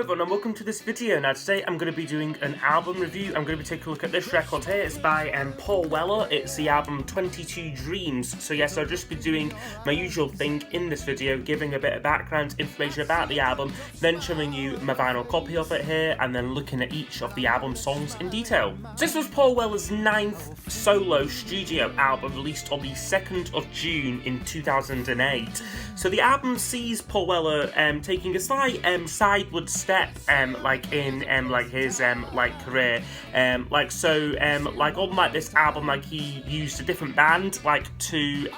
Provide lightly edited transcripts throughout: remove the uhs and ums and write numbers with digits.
everyone and welcome to this video. Now today I'm going to be doing an album review. I'm going to be taking a look at this record here. It's by Paul Weller. It's the album 22 Dreams. So yes, I'll just be doing my usual thing in this video, giving a bit of background information about the album, then showing you my vinyl copy of it here, and then looking at each of the album songs in detail. So this was Paul Weller's 9th solo studio album, released on the 2nd of June in 2008. So the album sees Paul Weller taking a slight sideward step in his career, on this album, he used a different band to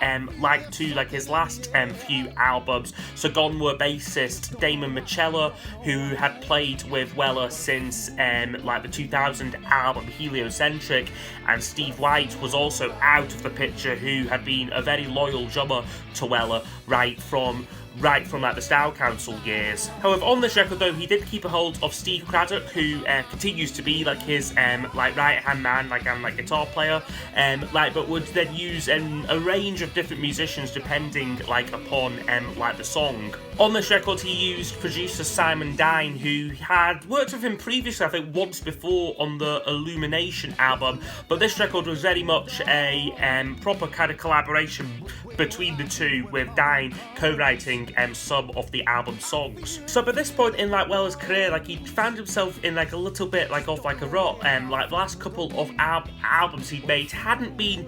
his last few albums. So gone were bassist Damon Michello, who had played with Weller since the 2000 album Heliocentric, and Steve White was also out of the picture, who had been a very loyal drummer to Weller right from the Style Council years. However, on this record though, he did keep a hold of Steve Craddock, who continues to be his right-hand man, and guitar player, but would then use a range of different musicians depending upon the song. On this record, he used producer Simon Dine, who had worked with him previously, I think once before on the Illumination album, but this record was very much a proper kind of collaboration between the two, with Dine co-writing some of the album songs. So by this point in Weller's career, he found himself in a little bit of a rut. The last couple of albums he'd made hadn't been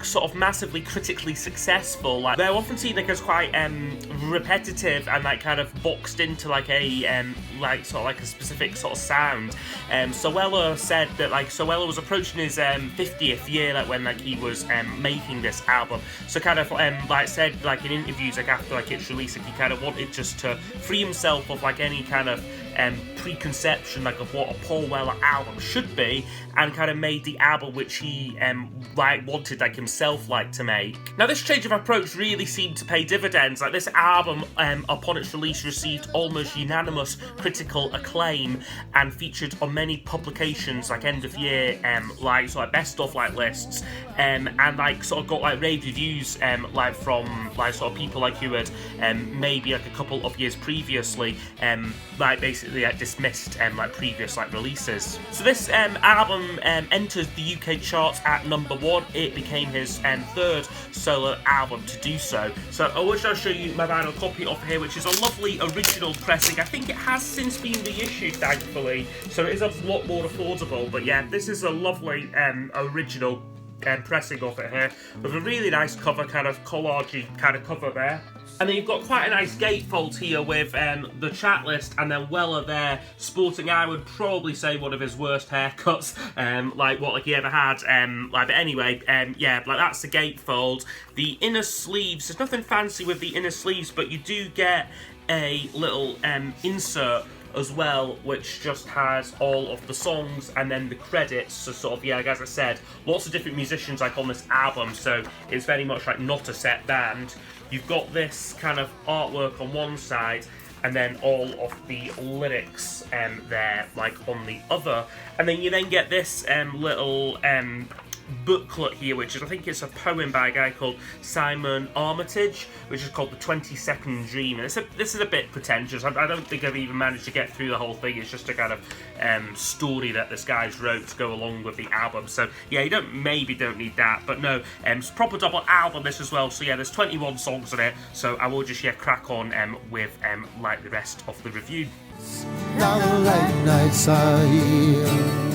sort of massively critically successful. They're often seen as quite repetitive and kind of boxed into a specific sort of sound. So Weller said that Weller was approaching his 50th year when he was making this album. So kind of said in interviews after its release, he kind of wanted just to free himself of any kind of preconception of what a Paul Weller album should be, and kind of made the album which he wanted himself to make. Now this change of approach really seemed to pay dividends. This album upon its release received almost unanimous critical acclaim and featured on many publications end of year best of lists, and got rave reviews from people who had maybe a couple of years previously basically dismissed previous releases. So this album entered the UK charts at number 1. It became his 3rd solo album to do so. So I wish I'd show you my vinyl copy of here, which is a lovely original pressing. I think it has since been reissued, thankfully, so it is a lot more affordable. But yeah, this is a lovely original pressing of it here, with a really nice cover, kind of collagey kind of cover there. And then you've got quite a nice gatefold here with the track list, and then Weller there sporting, I would probably say, one of his worst haircuts, what he ever had. But anyway, that's the gatefold. The inner sleeves, there's nothing fancy with the inner sleeves, but you do get a little insert as well, which just has all of the songs and then the credits. So as I said, lots of different musicians on this album, so it's very much not a set band. You've got this kind of artwork on one side, and then all of the lyrics there on the other, and then you then get this little booklet here, which is, I think it's a poem by a guy called Simon Armitage, which is called The 22nd Dream. And this is a bit pretentious. I don't think I've even managed to get through the whole thing. It's just a kind of story that this guy's wrote to go along with the album. So yeah, you don't need that, but no, it's a proper double album this as well. So yeah, there's 21 songs on it. So I will just crack on with the rest of the review. Now the late nights are here.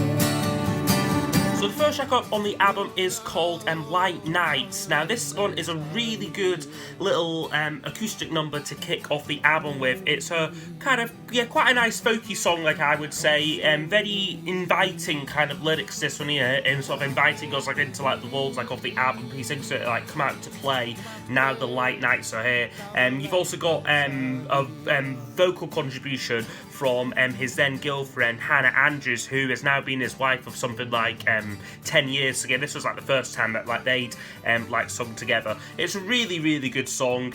So the first track up on the album is called Light Nights. Now this one is a really good little acoustic number to kick off the album with. It's a kind of, quite a nice folky song, I would say. Very inviting kind of lyrics, this one here, and sort of inviting us into the world of the album. He sings it come out to play, now the light nights are here. You've also got a vocal contribution from his then girlfriend Hannah Andrews, who has now been his wife of something 10 years ago. This was like the first time that like they'd like sung together. It's a really, really good song.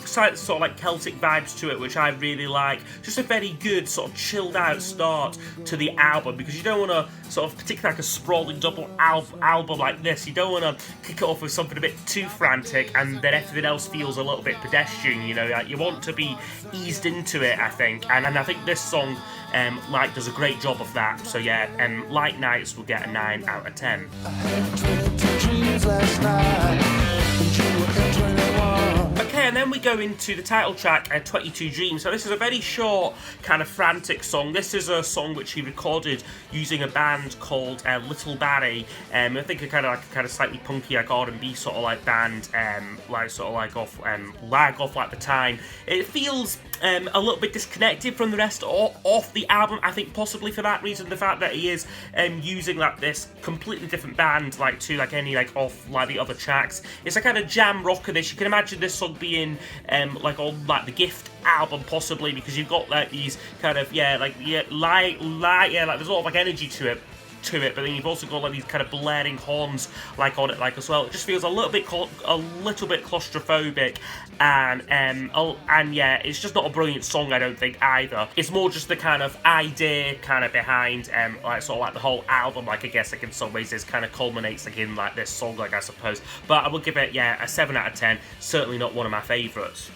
Sort of like Celtic vibes to it, which I really like. Just a very good sort of chilled out start to the album, because you don't want to sort of, particularly like a sprawling double album like this, you don't want to kick it off with something a bit too frantic and then everything else feels a little bit pedestrian, you know. Like, you want to be eased into it, I think, and I think this song like does a great job of that. So yeah, Light Nights will get a 9 out of 10. I had 22 dreams last night, and you were in 21. Okay, and then we go into the title track, 22 Dreams. So this is a very short, kind of frantic song. This is a song which he recorded using a band called Little Barry. I think a kind of slightly punky, like R&B sort of like band, like sort of like off like the time. It feels a little bit disconnected from the rest of the album. I think possibly for that reason, the fact that he is using like this completely different band like to like any like off like the other tracks. It's a kind of jam rocker. This, you can imagine this song being like on like the Gift album possibly, because you've got like these kind of like there's a lot of like energy to it, but then you've also got like these kind of blaring horns like on it like as well. It just feels a little bit claustrophobic, and yeah, it's just not a brilliant song, I don't think either. It's more just the kind of idea kind of behind like sort of like the whole album, like I guess like in some ways this kind of culminates like in like this song, like I suppose. But I would give it a 7 out of 10. Certainly not one of my favourites.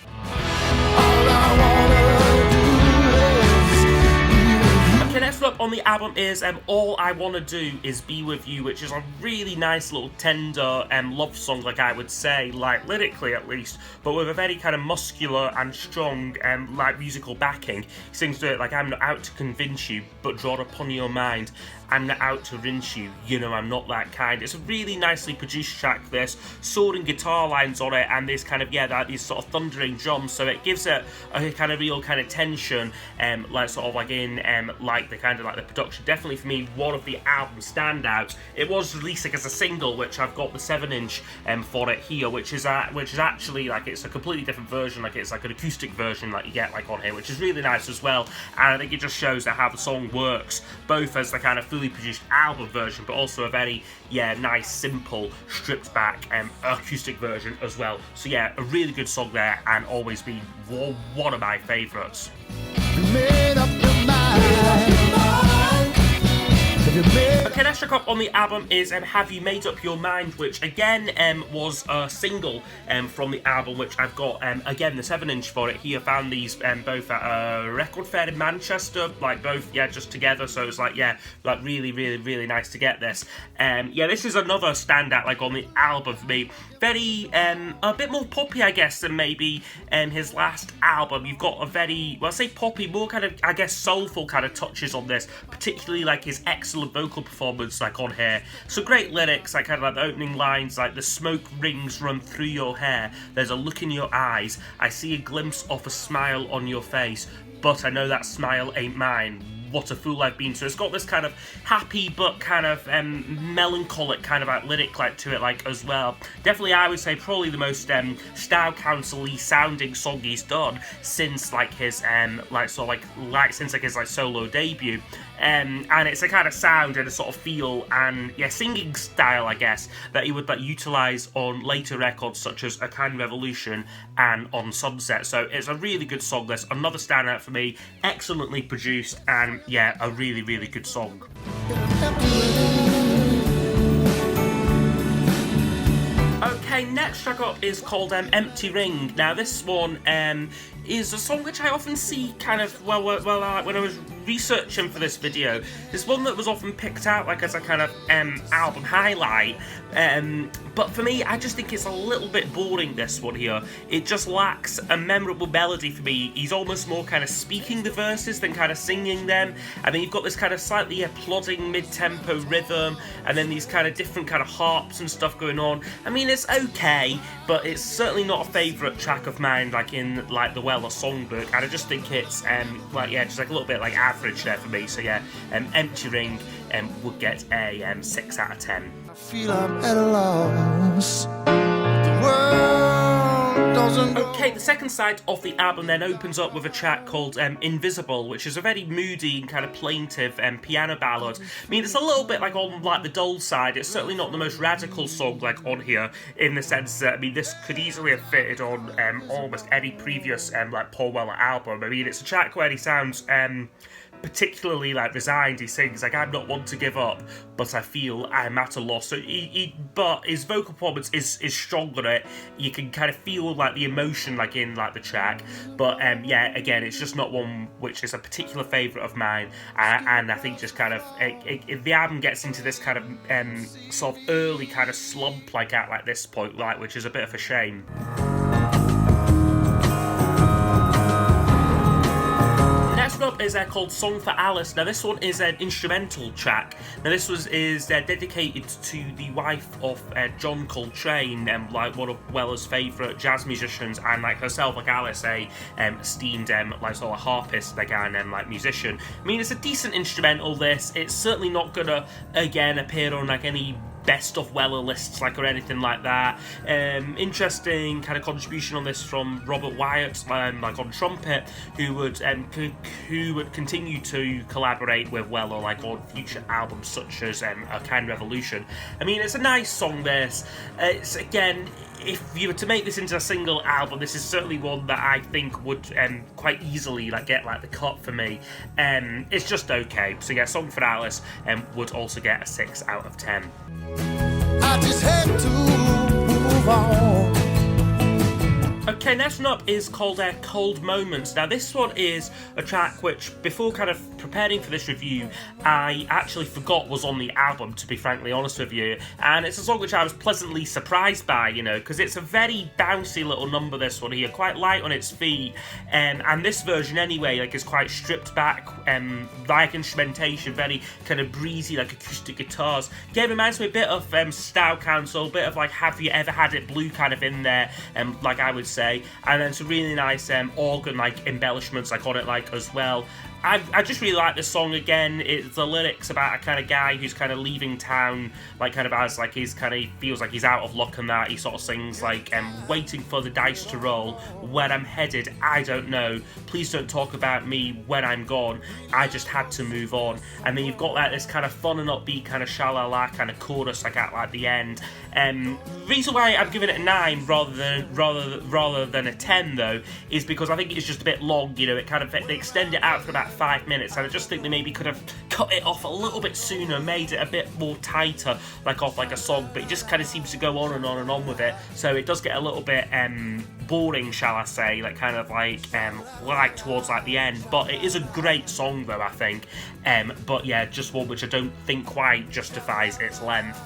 Okay, next up on the album is All I Wanna Do Is Be With You, which is a really nice little tender love song, like I would say, like lyrically at least, but with a very kind of muscular and strong like musical backing. He sings to it like, I'm not out to convince you, but draw upon your mind. I'm not out to rinse you, you know I'm not that kind. It's a really nicely produced track, this, soaring guitar lines on it, and this kind of, these sort of thundering drums, so it gives it a kind of real kind of tension, like sort of like in, like the kind of like the production. Definitely for me, one of the album standouts. It was released like as a single, which I've got the 7-inch for it here, which is actually like, it's a completely different version, like it's like an acoustic version like you get like on here, which is really nice as well, and I think it just shows that how the song works, both as the kind of fully produced album version, but also a very nice, simple, stripped back acoustic version as well. So yeah, a really good song there, and always been one of my favourites. Okay, next track up on the album is Have You Made Up Your Mind, which again was a single from the album, which I've got again the 7-inch for it here. Found these both at a record fair in Manchester, like both just together, so it's like like really nice to get this. This is another standout like on the album for me. Very a bit more poppy, I guess, than maybe his last album. You've got a very, well, I say poppy, more kind of, I guess, soulful kind of touches on this, particularly like his excellent vocal performance like on here. So great lyrics, like kind of like the opening lines, like the smoke rings run through your hair, there's a look in your eyes, I see a glimpse of a smile on your face, but I know that smile ain't mine. What a fool I've been. So it's got this kind of happy but kind of melancholic kind of like lyric like to it like as well. Definitely, I would say probably the most style council-y sounding song he's done since like his since his solo debut. And it's a kind of sound and a sort of feel and singing style, I guess, that he would like utilise on later records such as A Kind Revolution and On Sunset. So it's a really good song. This another standout for me, excellently produced, and a really good song. Okay, next track up is called Empty Ring. Now this one is a song which I often see kind of, when I was researching for this video, it's one that was often picked out like as a kind of album highlight, but for me, I just think it's a little bit boring, this one here. It just lacks a memorable melody for me. He's almost more kind of speaking the verses than kind of singing them, and then you've got this kind of slightly plodding mid-tempo rhythm, and then these kind of different kind of harps and stuff going on. I mean, it's okay, but it's certainly not a favourite track of mine like in like the Weller songbook, and I just think it's just like a little bit like average there for me. So Empty Ring would get a 6 out of 10. I feel I'm at a loss. The world doesn't know. Okay, the second side of the album then opens up with a track called Invisible, which is a very moody and kind of plaintive piano ballad. I mean, it's a little bit like on like the dull side. It's certainly not the most radical song like on here, in the sense that, I mean, this could easily have fitted on almost any previous like Paul Weller album. I mean, it's a track where he sounds particularly like resigned. He sings like, "I'm not one to give up, but I feel I'm at a loss." So but his vocal performance is strong on it. You can kind of feel like the emotion like in like the track, but yeah, again, it's just not one which is a particular favourite of mine, and I think just kind of the album gets into this kind of sort of early kind of slump like at like this point, like, which is a bit of a shame. Up is called Song for Alice. Now this one is an instrumental track. Now this is dedicated to the wife of John Coltrane, like one of Weller's favourite jazz musicians, and like herself, like Alice, a esteemed like sort of harpist like and like musician. I mean, it's a decent instrumental. This, it's certainly not gonna again appear on like any best of Weller lists like or anything like that. Interesting kind of contribution on this from Robert Wyatt, like on trumpet, who would continue to collaborate with Weller like on future albums such as A Kind Revolution. I mean, it's a nice song. This, it's again, if you were to make this into a single album, this is certainly one that I think would quite easily like get like the cut for me. It's just okay. So yeah, Song for Alice would also get a 6 out of 10. I just had to move on. Okay, next one up is called Cold Moments. Now this one is a track which, before kind of preparing for this review, I actually forgot was on the album, to be frankly honest with you, and it's a song which I was pleasantly surprised by, you know, because it's a very bouncy little number, this one here, quite light on its feet, and this version anyway, like, is quite stripped back, like instrumentation, very kind of breezy, like acoustic guitars. Again, reminds me a bit of Style Council, a bit of like Have You Ever Had It Blue kind of in there, like I would say, and then some really nice organ like embellishments like on it like as well. I just really like this song. Again, it's the lyrics about a kind of guy who's kind of leaving town, like kind of as like he's kind of feels like he's out of luck and that. He sort of sings like, waiting for the dice to roll, where I'm headed, I don't know, please don't talk about me when I'm gone, I just had to move on. And then you've got like this kind of fun and upbeat kind of sha-la-la kind of chorus like at like the end. Reason why I'm giving it a 9 rather than a 10 though is because I think it's just a bit long. You know, it kind of, they extend it out for about 5 minutes, and I just think they maybe could have cut it off a little bit sooner, made it a bit more tighter, like off like a song, but it just kind of seems to go on and on and on with it, so it does get a little bit boring, shall I say, like kind of like towards like the end. But it is a great song though, I think, but yeah, just one which I don't think quite justifies its length.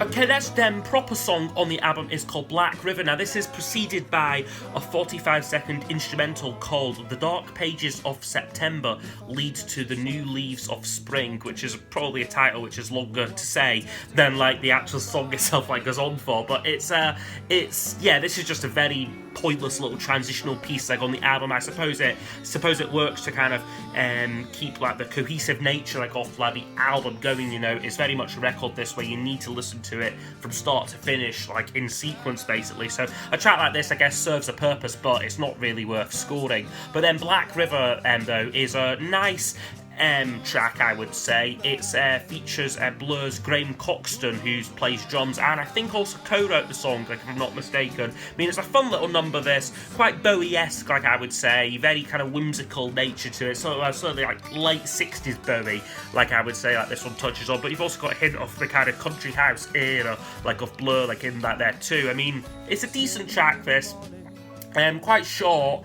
Okay, that's proper song on the album is called Black River. Now this is preceded by a 45-second instrumental called The Dark Pages of September Lead to the New Leaves of Spring, which is probably a title which is longer to say than like the actual song itself like goes on for, but it's yeah, this is just a very pointless little transitional piece like on the album. I suppose it works to kind of keep like the cohesive nature like off like the album going, you know. It's very much a record this where you need to listen to it from start to finish like in sequence basically, so a track like this I guess serves a purpose, but it's not really worth scoring. But then Black River though is a nice track, I would say. It features Blur's Graham Coxton, who plays drums and I think also co-wrote the song, like if I'm not mistaken. I mean, it's a fun little number, this, quite Bowie-esque, like I would say, very kind of whimsical nature to it, certainly like late 60s Bowie, like I would say, like this one touches on, but you've also got a hint of the kind of country house era, like of Blur, like in that there too. I mean, it's a decent track, this. Quite short,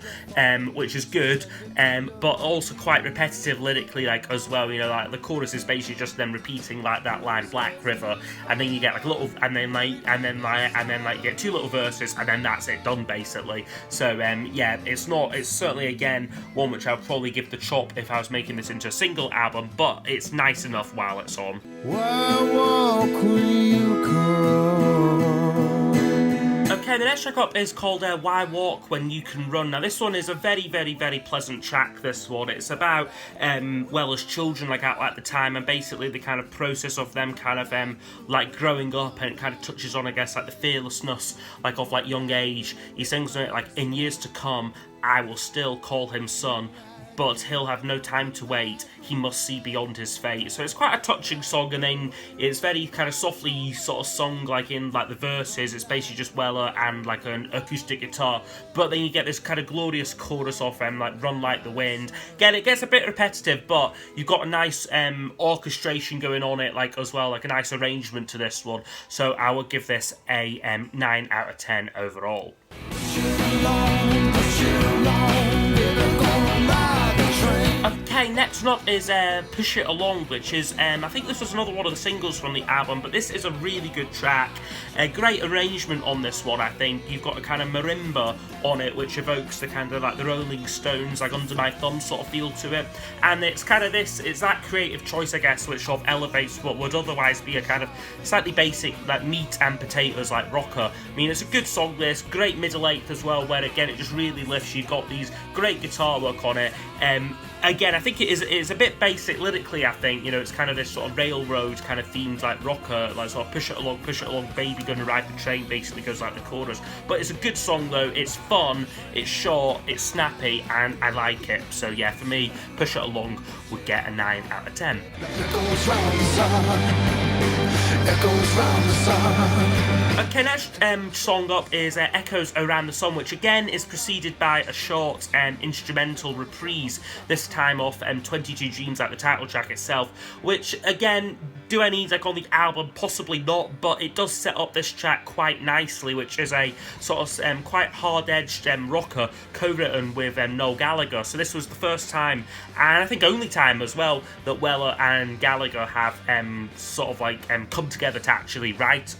which is good, but also quite repetitive lyrically, like as well. You know, like the chorus is basically just them repeating like that line, Black River, and then you get like a little, and then you get 2 little verses, and then that's it, done basically. So yeah, it's certainly again one which I'll probably give the chop if I was making this into a single album, but it's nice enough while it's on. Why walk when you come? Okay, next track up is called Why Walk When You Can Run. Now this one is a very, very, very pleasant track, this one. It's about Weller's children at the time, and basically the kind of process of them kind of growing up, and it kind of touches on, I guess, the fearlessness of young age. He sings it in years to come, I will still call him son, but he'll have no time to wait, he must see beyond his fate. So it's quite a touching song, and then it's very kind of softly sort of sung in the verses. It's basically just Weller and an acoustic guitar, but then you get this kind of glorious chorus of Run Like the Wind. Again, it gets a bit repetitive, but you've got a nice orchestration going on it as well, a nice arrangement to this one. So I would give this a 9 out of 10 overall. Okay, next one up is Push It Along, which is, I think this was another one of the singles from the album, but this is a really good track. A great arrangement on this one, I think. You've got a kind of marimba on it, which evokes the kind of the Rolling Stones, Under My Thumb sort of feel to it. And it's kind of it's that creative choice, I guess, which sort of elevates what would otherwise be a kind of slightly basic, meat and potatoes, rocker. I mean, it's a good song, this. Great middle eighth as well, where, again, it just really lifts. You've got these great guitar work on it. Again, I think it's a bit basic lyrically, I think. It's kind of this sort of railroad kind of themed, rocker, sort of push it along, baby, gonna ride the train, basically goes the chorus. But it's a good song, though. It's fun, it's short, it's snappy, and I like it. So, yeah, for me, Push It Along would get a 9 out of 10. Okay, next song up is Echoes Around the Sun, which again is preceded by a short instrumental reprise, this time off 22 Dreams, the title track itself, which again, do I need on the album? Possibly not, but it does set up this track quite nicely, which is a sort of quite hard-edged rocker co-written with Noel Gallagher. So this was the first time, and I think only time as well, that Weller and Gallagher have sort of come together to actually write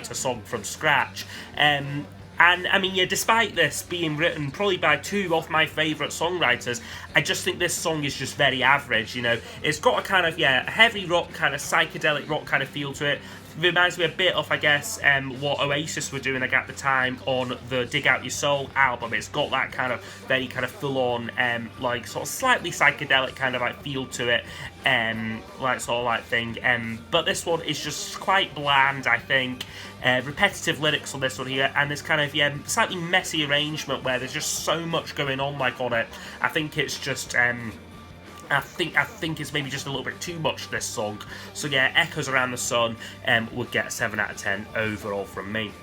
a song from scratch. And I mean, yeah, despite this being written probably by two of my favourite songwriters, I just think this song is just very average, It's got a kind of, a heavy rock, kind of psychedelic rock kind of feel to it. Reminds me a bit of, I guess, what Oasis were doing at the time on the Dig Out Your Soul album. It's got that kind of very kind of full-on, sort of slightly psychedelic kind of feel to it, thing. But this one is just quite bland, I think. Repetitive lyrics on this one here, and this kind of slightly messy arrangement where there's just so much going on on it. I think it's just I think it's maybe just a little bit too much, this song. So yeah, Echoes Around the Sun would get 7 out of 10 overall from me.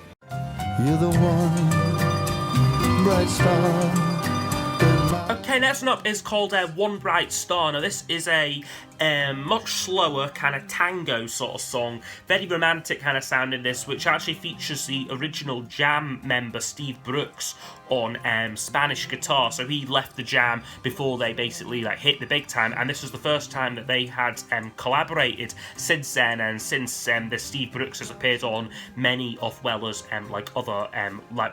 You're the one bright star. Okay, next one up is called One Bright Star. Now this is a much slower kind of tango sort of song, very romantic kind of sound in this, which actually features the original Jam member Steve Brooks on Spanish guitar. So he left the Jam before they basically hit the big time, and this was the first time that they had collaborated since then, and since the Steve Brooks has appeared on many of Weller's other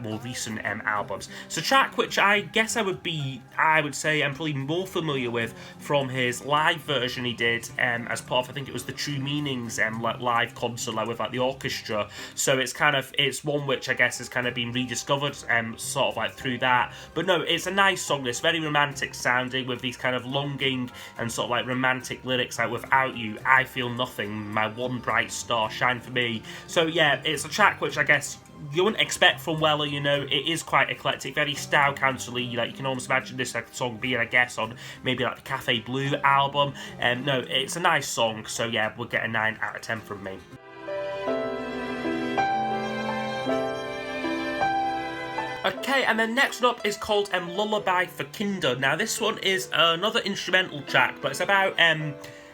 more recent albums. It's a track which I guess I would say I'm probably more familiar with from his live version he did as part of, I think it was the True Meanings live concert with the orchestra. So it's one which I guess has kind of been rediscovered sort of through that. But no, it's a nice song, this very romantic sounding with these kind of longing and sort of romantic lyrics without you I feel nothing, my one bright star shine for me. So yeah, it's a track which I guess you wouldn't expect from Weller, it is quite eclectic, very style council-y, you can almost imagine this song being, I guess, on maybe the Cafe Blue album. No, it's a nice song, so yeah, we'll get a 9 out of 10 from me. Okay, and then next up is called Lullaby for Kinder. Now this one is another instrumental track, but it's about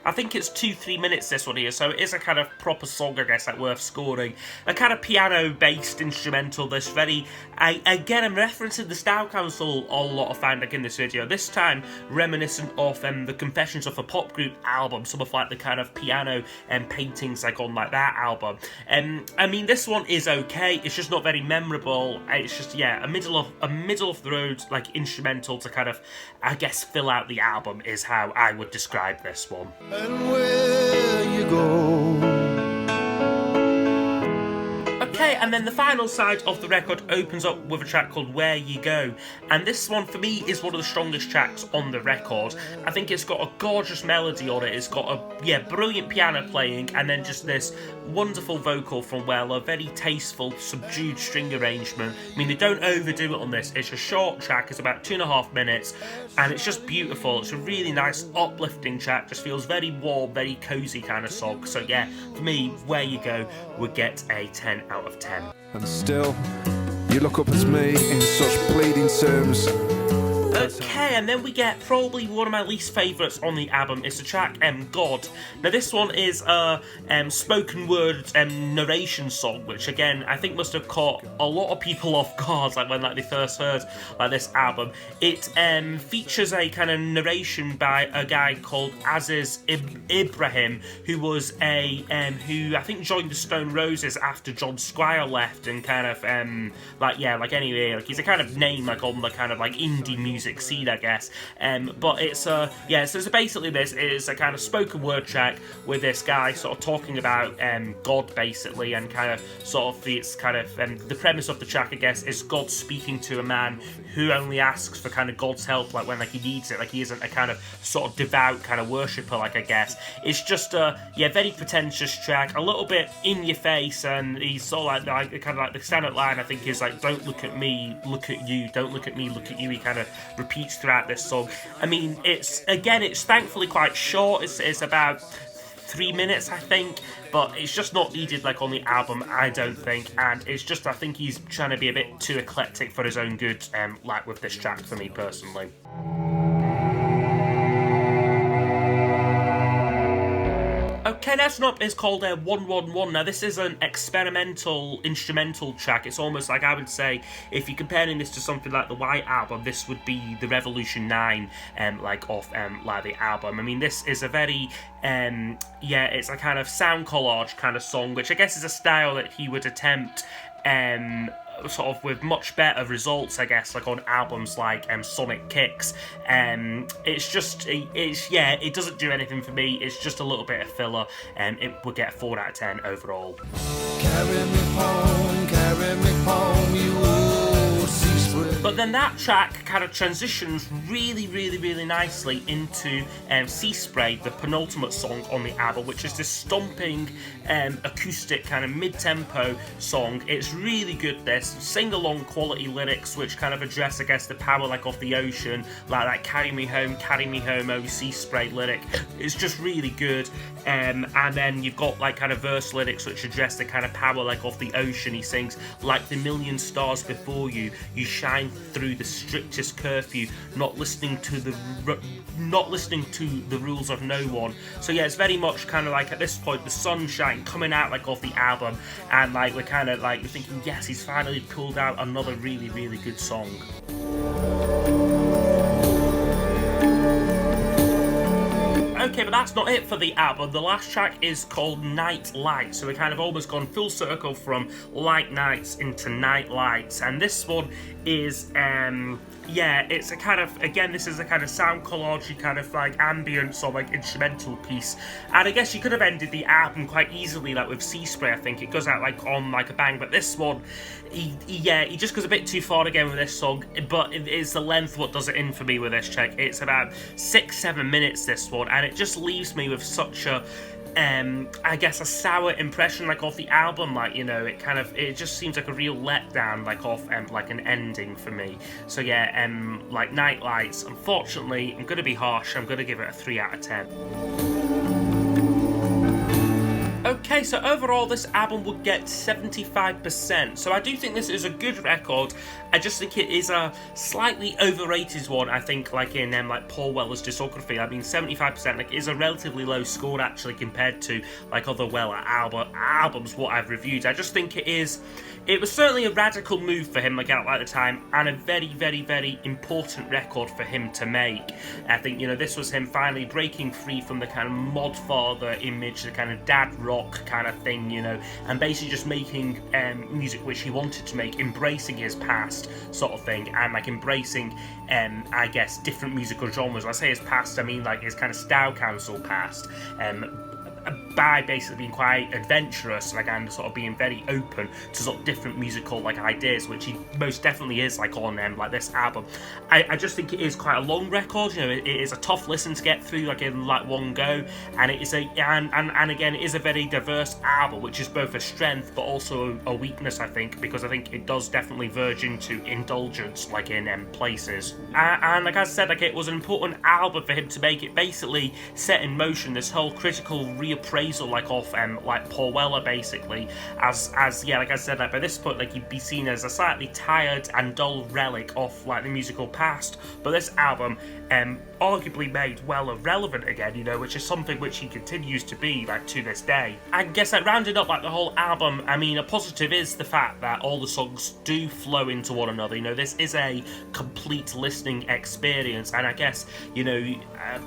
I think it's 2-3 minutes, this one here, so it is a kind of proper song, I guess, worth scoring. A kind of piano-based instrumental, this very... again, I'm referencing the Style Council a lot of found in this video, this time reminiscent of the Confessions of a Pop Group album, some of the kind of piano paintings on that album. I mean, this one is okay, it's just not very memorable. It's just, yeah, a middle of the road instrumental to kind of, I guess, fill out the album is how I would describe this one. And where you go. Okay, Okay, and then the final side of the record opens up with a track called Where You Go, and this one for me is one of the strongest tracks on the record. I think it's got a gorgeous melody on it, it's got a brilliant piano playing, and then just this wonderful vocal from Weller, very tasteful, subdued string arrangement. I mean, they don't overdo it on this. It's a short track, it's about 2.5 minutes, and it's just beautiful. It's a really nice, uplifting track, just feels very warm, very cozy kind of song. So yeah, for me, Where You Go would get a 10 out of 10. And still, you look up at me in such pleading terms. Okay, and then we get probably one of my least favourites on the album. It's the track God. Now this one is a spoken word narration song, which again I think must have caught a lot of people off guard, like when they first heard this album. It features a kind of narration by a guy called Aziz Ibrahim, who was who I think joined the Stone Roses after John Squire left, and kind of he's a kind of name like on the kind of like indie music scene, I guess. But it's so basically this is a kind of spoken word track with this guy sort of talking about God basically, and kind of sort of the premise of the track, I guess, is God speaking to a man who only asks for kind of God's help like when he needs it, like he isn't a kind of sort of devout kind of worshipper, like, I guess. It's just a very pretentious track, a little bit in your face, and he's sort of like kind of like the standard line I think is like, don't look at me, look at you, don't look at me, look at you. He kind of repeats throughout this song. I mean, it's thankfully quite short. It's about 3 minutes, I think, but it's just not needed like on the album, I don't think, and it's just, I think he's trying to be a bit too eclectic for his own good, like with this track, for me personally. Okay, next up is called 111. Now, this is an experimental instrumental track. It's almost like, I would say, if you're comparing this to something like the White Album, this would be the Revolution 9, of the album. I mean, this is a very, it's a kind of sound collage kind of song, which I guess is a style that he would attempt, sort of with much better results, I guess, like on albums like Sonic Kicks. It doesn't do anything for me. It's just a little bit of filler, and it would get a 4 out of 10 overall. Carry me home, you old sea spray. But then that track kind of transitions really, really, really nicely into Sea Spray, the penultimate song on the album, which is this stomping, acoustic kind of mid-tempo song. It's really good, this sing-along quality lyrics, which kind of address, I guess, the power like of the ocean, like that carry me home, oh Sea Spray lyric. It's just really good. And then you've got like kind of verse lyrics which address the kind of power like of the ocean. He sings, like the million stars before you, you shine through the strictest curfew, not listening to the rules of no one. So yeah, it's very much kind of like at this point the sunshine coming out like off the album, and like we're kind of like we're thinking, yes, he's finally pulled out another really, really good song. Okay, but that's not it for the album. The last track is called Night Light, so we kind of almost gone full circle from light nights into night lights, and this one is it's a kind of, again, this is a kind of sound collage, kind of like ambience or like instrumental piece, and I guess you could have ended the album quite easily like with Sea Spray. I think it goes out like on like a bang, but this one, he just goes a bit too far again with this song, but it's the length what does it in for me with this track. It's about 6-7 minutes, this one, and it just leaves me with such a I guess a sour impression like of the album, like, you know, it just seems like a real letdown like of like an ending for me. So yeah, like Night Lights, unfortunately, I'm gonna be harsh, I'm gonna give it a 3 out of 10. Okay, so overall this album would get 75%, so I do think this is a good record. I just think it is a slightly overrated one, I think, like in like Paul Weller's discography. I mean, 75% like is a relatively low score actually compared to like other Weller albums what I've reviewed. I just think it was certainly a radical move for him like at the time, and a very, very, very important record for him to make. I think, you know, this was him finally breaking free from the kind of mod father image, the kind of dad rock kind of thing, you know, and basically just making music which he wanted to make, embracing his past sort of thing, and like embracing I guess different musical genres. When I say his past, I mean like his kind of style council past, by basically being quite adventurous, like, and sort of being very open to sort of different musical like ideas, which he most definitely is like on like this album. I just think it is quite a long record. You know, it is a tough listen to get through like in like one go, and it is and again, it is a very diverse album, which is both a strength but also a weakness, I think, because I think it does definitely verge into indulgence like in places. And like I said, like, it was an important album for him to make. It basically set in motion this whole critical reappraisal like of like Paul Weller, basically, as yeah, like I said, like by this point, like, he'd be seen as a slightly tired and dull relic of like the musical past, but this album arguably made Weller relevant again, you know, which is something which he continues to be like to this day. I guess that rounded up like the whole album, I mean, a positive is the fact that all the songs do flow into one another. You know, this is a complete listening experience, and I guess, you know,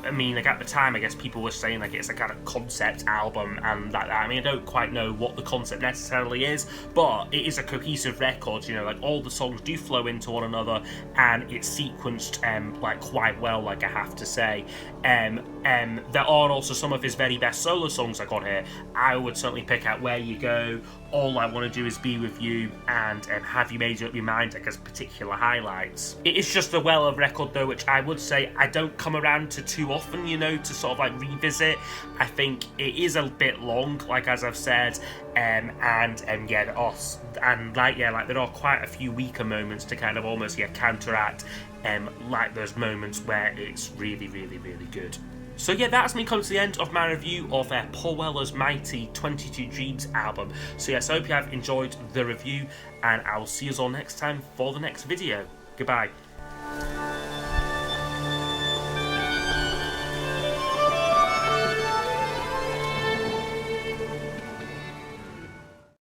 I mean, like at the time, I guess people were saying like it's a kind of concept album and like that. I mean, I don't quite know what the concept necessarily is, but it is a cohesive record. You know, like all the songs do flow into one another, and it's sequenced like quite well, like I have to say. There are also some of his very best solo songs I got here. I would certainly pick out Where You Go, All I Want to Do Is Be With You, and Have You Made Up Your Mind, like, as particular highlights. It is just a Weller record though, which I would say I don't come around to too often, you know, to sort of like revisit. I think it is a bit long, like as I've said, and yeah, there are quite a few weaker moments to kind of almost counteract like those moments where it's really, really, really good. So yeah, that's me coming to the end of my review of Paul Weller's mighty 22 Dreams album. So yes, I hope you have enjoyed the review, and I will see you all next time for the next video. Goodbye.